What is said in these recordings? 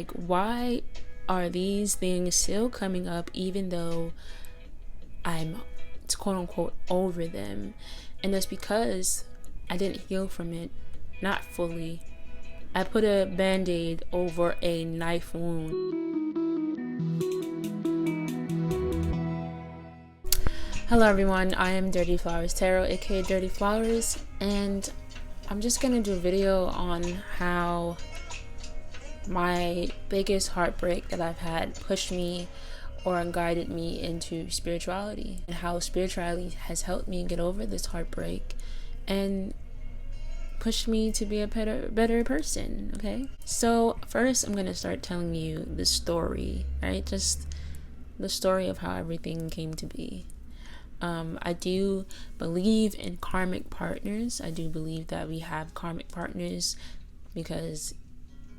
Like, why are these things still coming up even though I'm quote unquote over them? And that's because I didn't heal from it, not fully. I put a band-aid over a knife wound. Hello everyone, I am DirtyFlowerTarot A.K.A DirtyFlowers, and I'm just gonna do a video on how my biggest heartbreak that I've had pushed me or guided me into spirituality, and how spirituality has helped me get over this heartbreak and pushed me to be a better person. Okay, so first I'm gonna start telling you the story, right? Just the story of how everything came to be. I do believe in karmic partners. I do believe that we have karmic partners because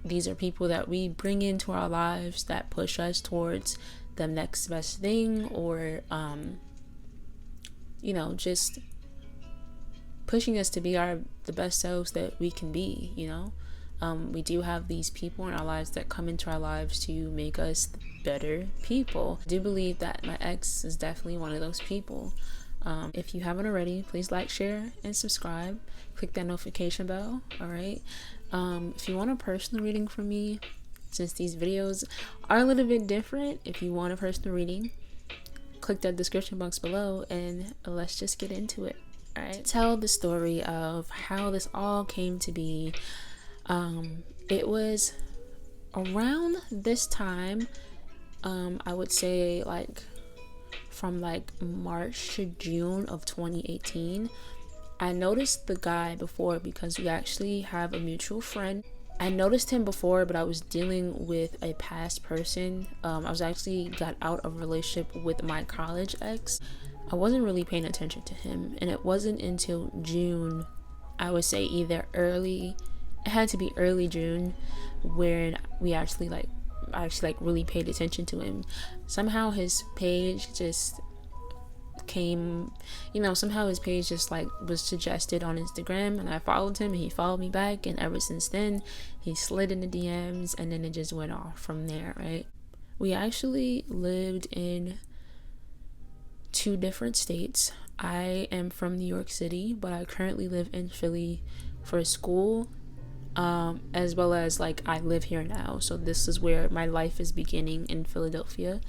these are people that we bring into our lives that push us towards the next best thing, or just pushing us to be the best selves that we can be. We do have these people in our lives that come into our lives to make us better people. I do believe that my ex is definitely one of those people. If you haven't already, please like, share, and subscribe. Click that notification bell. All right. If you want a personal reading from me, since these videos are a little bit different, if you want a personal reading, click that description box below and let's just get into it. All right. Tell the story of how this all came to be. It was around this time, I would say from March to June of 2018. I noticed the guy before because we actually have a mutual friend. I noticed him before, but I was dealing with a past person. I was actually got out of a relationship with my college ex. I wasn't really paying attention to him, and it wasn't until June, I would say it had to be early June, where we actually really paid attention to him. Somehow his page just came, somehow his page just was suggested on Instagram, and I followed him and he followed me back, and ever since then he slid in the DMs, and then it just went off from there, right? We actually lived in 2 different states. I am from New York City, but I currently live in Philly for school, as well as I live here now, so this is where my life is beginning, in Philadelphia.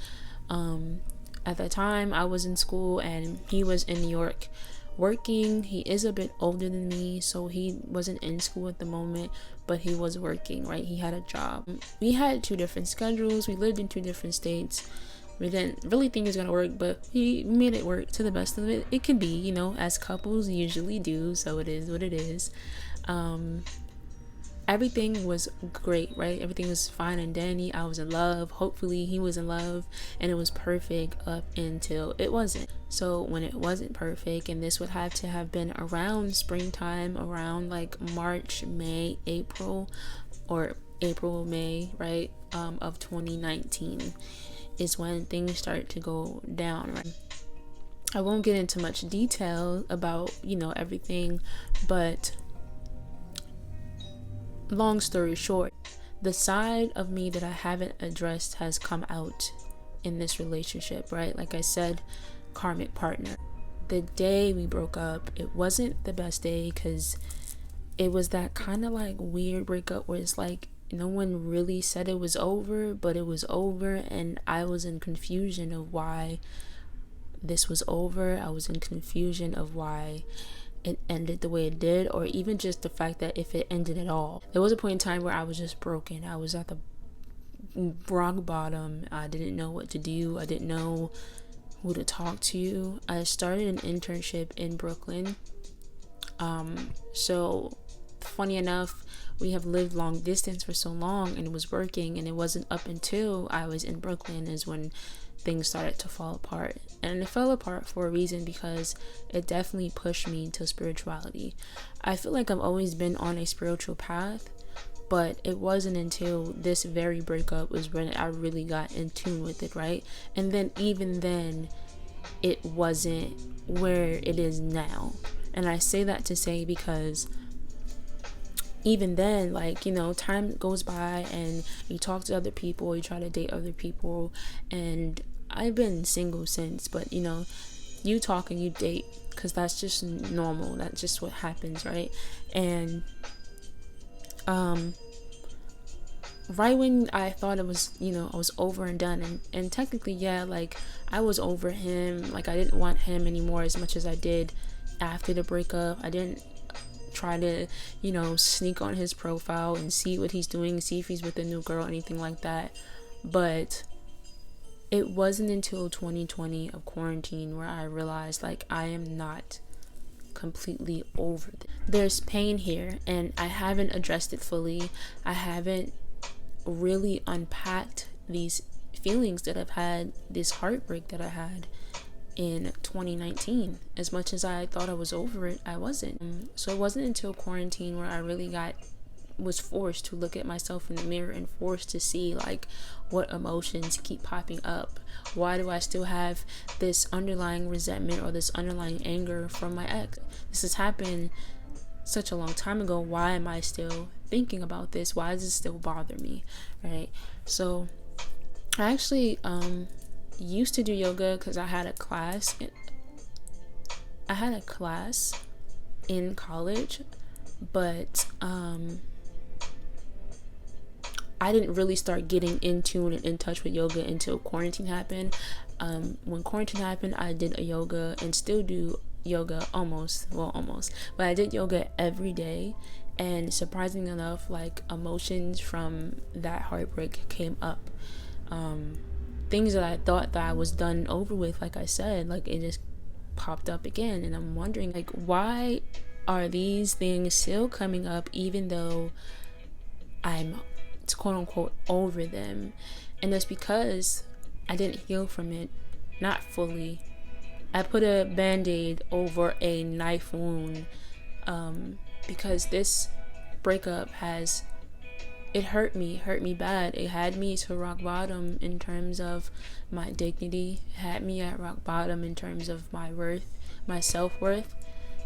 At the time I was in school and he was in New York working. He is a bit older than me, so he wasn't in school at the moment, but he was working, right? He had a job. We had 2 different schedules. We lived in 2 different states. We didn't really think it was gonna work, but he made it work to the best of it could be, as couples usually do. So it is what it is. Everything was great, right? Everything was fine and dandy. I was in love. Hopefully he was in love, and it was perfect up until it wasn't. So when it wasn't perfect, and this would have to have been around springtime, around March, May, April, or April, May, right? Of 2019 is when things start to go down, right? I won't get into much detail about, everything, but long story short, the side of me that I haven't addressed has come out in this relationship, right? Like I said, karmic partner. The day we broke up, it wasn't the best day because it was that kind of weird breakup where it's no one really said it was over, but it was over, and I was in confusion of why this was over. I was in confusion of why it ended the way it did, or even just the fact that if it ended at all. There was a point in time where I was just broken. I was at the rock bottom. I didn't know what to do. I didn't know who to talk to. I started an internship in Brooklyn. So funny enough, we have lived long distance for so long, and it was working, and it wasn't up until I was in Brooklyn is when things started to fall apart. And it fell apart for a reason, because it definitely pushed me into spirituality. I feel like I've always been on a spiritual path, but it wasn't until this very breakup was when I really got in tune with it, right? And then even then, it wasn't where it is now. And I say that to say because even then, like, you know, time goes by and you talk to other people, you try to date other people, and I've been single since, but you know, you talk and you date because that's just normal, that's just what happens, right? And right when I thought it was, you know, I was over and done, and technically, yeah, like, I was over him, like, I didn't want him anymore as much as I did after the breakup. I didn't try to, you know, sneak on his profile and see what he's doing, see if he's with a new girl, anything like that. But it wasn't until 2020 of quarantine where I realized, like, I am not completely over this. There's pain here, and I haven't addressed it fully. I haven't really unpacked these feelings that I've had, this heartbreak that I had in 2019. As much as I thought I was over it, I wasn't. So it wasn't until quarantine where I really was forced to look at myself in the mirror and forced to see, like, what emotions keep popping up. Why do I still have this underlying resentment or this underlying anger from my ex? This has happened such a long time ago. Why am I still thinking about this? Why does it still bother me, right? So I actually used to do yoga because I had a class in college, but I didn't really start getting in tune and in touch with yoga until quarantine happened. When quarantine happened, I did a yoga and still do yoga almost, but I did yoga every day, and surprisingly enough, like, emotions from that heartbreak came up. Things that I thought that I was done over with, like I said, like, it just popped up again, and I'm wondering, like, why are these things still coming up even though I'm quote unquote over them? And that's because I didn't heal from it, not fully. I put a band-aid over a knife wound, because this breakup it hurt me bad. It had me to rock bottom in terms of my dignity. It had me at rock bottom in terms of my worth, my self-worth,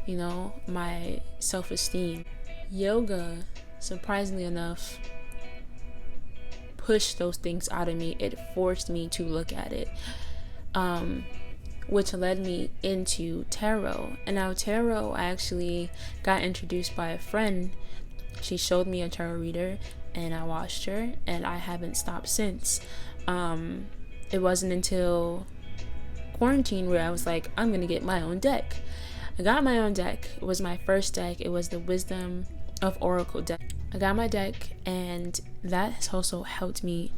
you know, my self-esteem. Yoga, surprisingly enough, pushed those things out of me. It forced me to look at it, which led me into tarot. And now tarot, I actually got introduced by a friend. She showed me a tarot reader, and I watched her, and I haven't stopped since. It wasn't until quarantine where I was like, I'm gonna get my own deck. I got my own deck. It was my first deck. It was the Wisdom of Oracle deck. I got my deck, and that has also helped me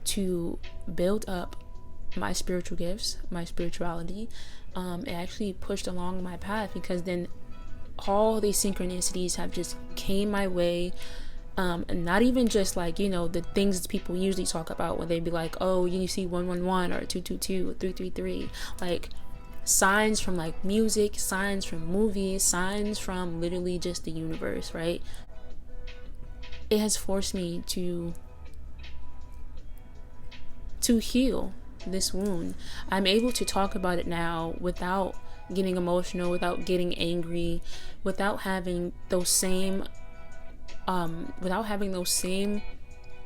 to build up my spiritual gifts, my spirituality. It actually pushed along my path, because then all these synchronicities have just came my way. And not even just, like, you know, the things that people usually talk about when they be like, oh, you see 111 or 222 or 333, like signs from, like, music, signs from movies, signs from literally just the universe, right? It has forced me to heal this wound. I'm able to talk about it now without getting emotional, without getting angry, without having those same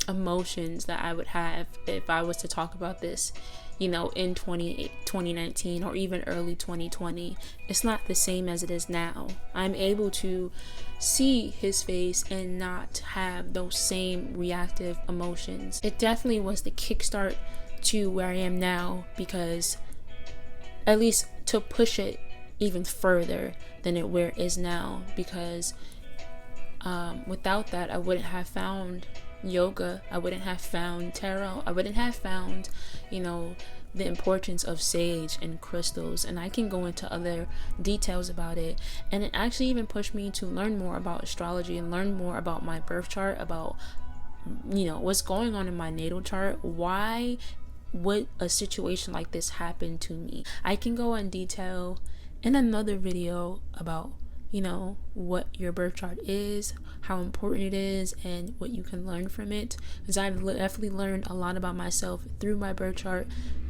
emotions that I would have if I was to talk about this, you know, in 2019 or even early 2020. It's not the same as it is now. I'm able to see his face and not have those same reactive emotions. It definitely was the kickstart to where I am now, because at least to push it even further than where it is now, because without that, I wouldn't have found yoga, I wouldn't have found tarot, I wouldn't have found, you know, the importance of sage and crystals, and I can go into other details about it. And it actually even pushed me to learn more about astrology and learn more about my birth chart, about, you know, what's going on in my natal chart. Why would a situation like this happen to me? I can go in detail in another video about, you know, what your birth chart is, how important it is, and what you can learn from it. Because I've definitely learned a lot about myself through my birth chart,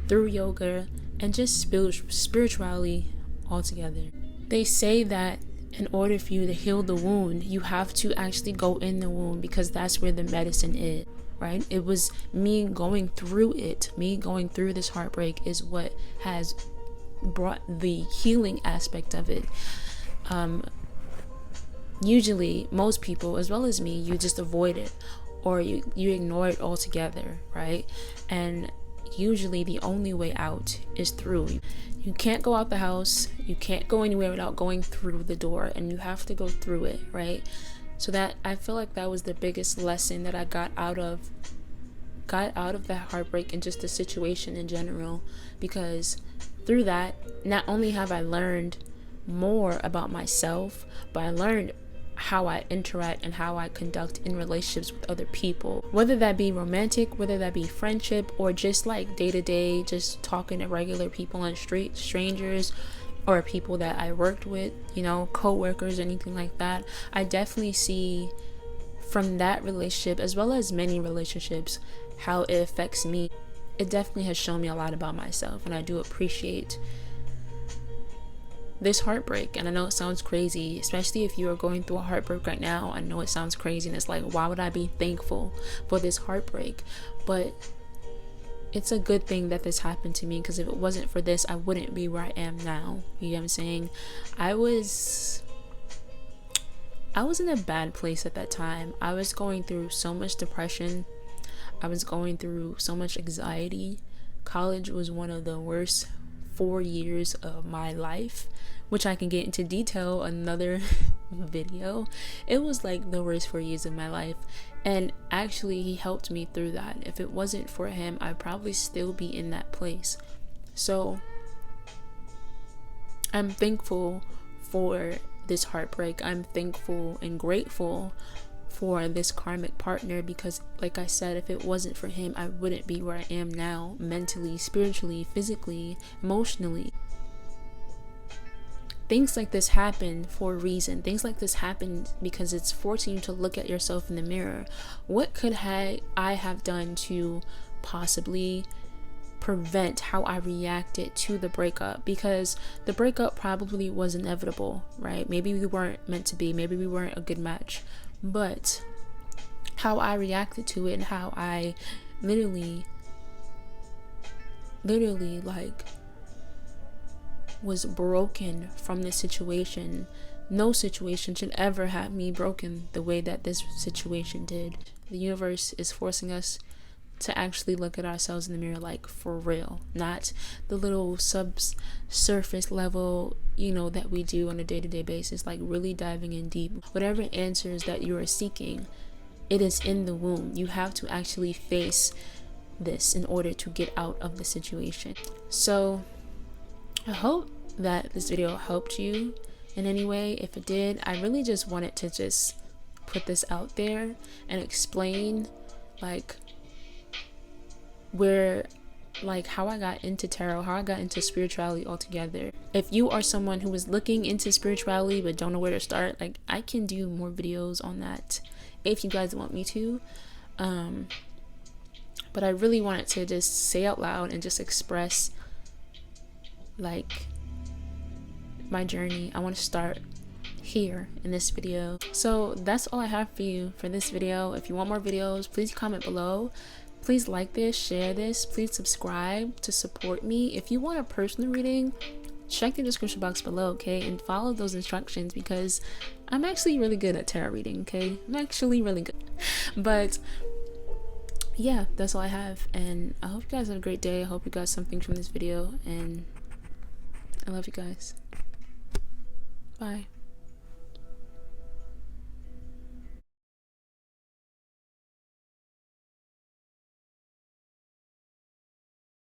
through yoga, and just spirituality altogether. They say that in order for you to heal the wound, you have to actually go in the wound, because that's where the medicine is, right? It was me going through it. Me going through this heartbreak is what has brought the healing aspect of it. Usually, most people, as well as me, you just avoid it, or you ignore it altogether, right? And usually the only way out is through. You can't go out the house, you can't go anywhere without going through the door, and you have to go through it, right? So that, I feel like that was the biggest lesson that I got out of that heartbreak and just the situation in general, because through that, not only have I learned more about myself, but I learned how I interact and how I conduct in relationships with other people, whether that be romantic, whether that be friendship, or just like day-to-day, just talking to regular people on the street, strangers, or people that I worked with, you know, co-workers, anything like that. I definitely see from that relationship, as well as many relationships, how it affects me. It definitely has shown me a lot about myself, and I do appreciate this heartbreak. And I know it sounds crazy, especially if you are going through a heartbreak right now. I know it sounds crazy, and it's like, why would I be thankful for this heartbreak? But it's a good thing that this happened to me, because if it wasn't for this, I wouldn't be where I am now. You know what I'm saying? I was in a bad place at that time. I was going through so much depression. I was going through so much anxiety. College was one of the worst 4 years of my life, which I can get into detail another video. It was like the worst 4 years of my life, and actually he helped me through that. If it wasn't for him, I'd probably still be in that place. So I'm thankful for this heartbreak. I'm thankful and grateful for this karmic partner, because like I said, if it wasn't for him, I wouldn't be where I am now, mentally, spiritually, physically, emotionally. Things like this happen for a reason. Things like this happen because it's forcing you to look at yourself in the mirror. What could I have done to possibly prevent how I reacted to the breakup? Because the breakup probably was inevitable, right? Maybe we weren't meant to be, maybe we weren't a good match, but how I reacted to it, and how I literally like was broken from this situation. No situation should ever have me broken the way that this situation did. The universe is forcing us to actually look at ourselves in the mirror, like for real, not the little surface level, you know, that we do on a day-to-day basis, like really diving in deep. Whatever answers that you are seeking, it is in the womb. You have to actually face this in order to get out of the situation. So I hope that this video helped you in any way. If it did, I really just wanted to just put this out there and explain like how I got into tarot, how I got into spirituality altogether. If you are someone who is looking into spirituality but don't know where to start, like I can do more videos on that if you guys want me to. But I really wanted to just say out loud and just express like my journey. I want to start here in this video. So that's all I have for you for this video. If you want more videos, please comment below. Please like this, share this, please subscribe to support me. If you want a personal reading, check the description box below, okay? And follow those instructions, because I'm actually really good at tarot reading, okay? I'm actually really good. But yeah, that's all I have, and I hope you guys have a great day. I hope you got something from this video, and I love you guys. Bye.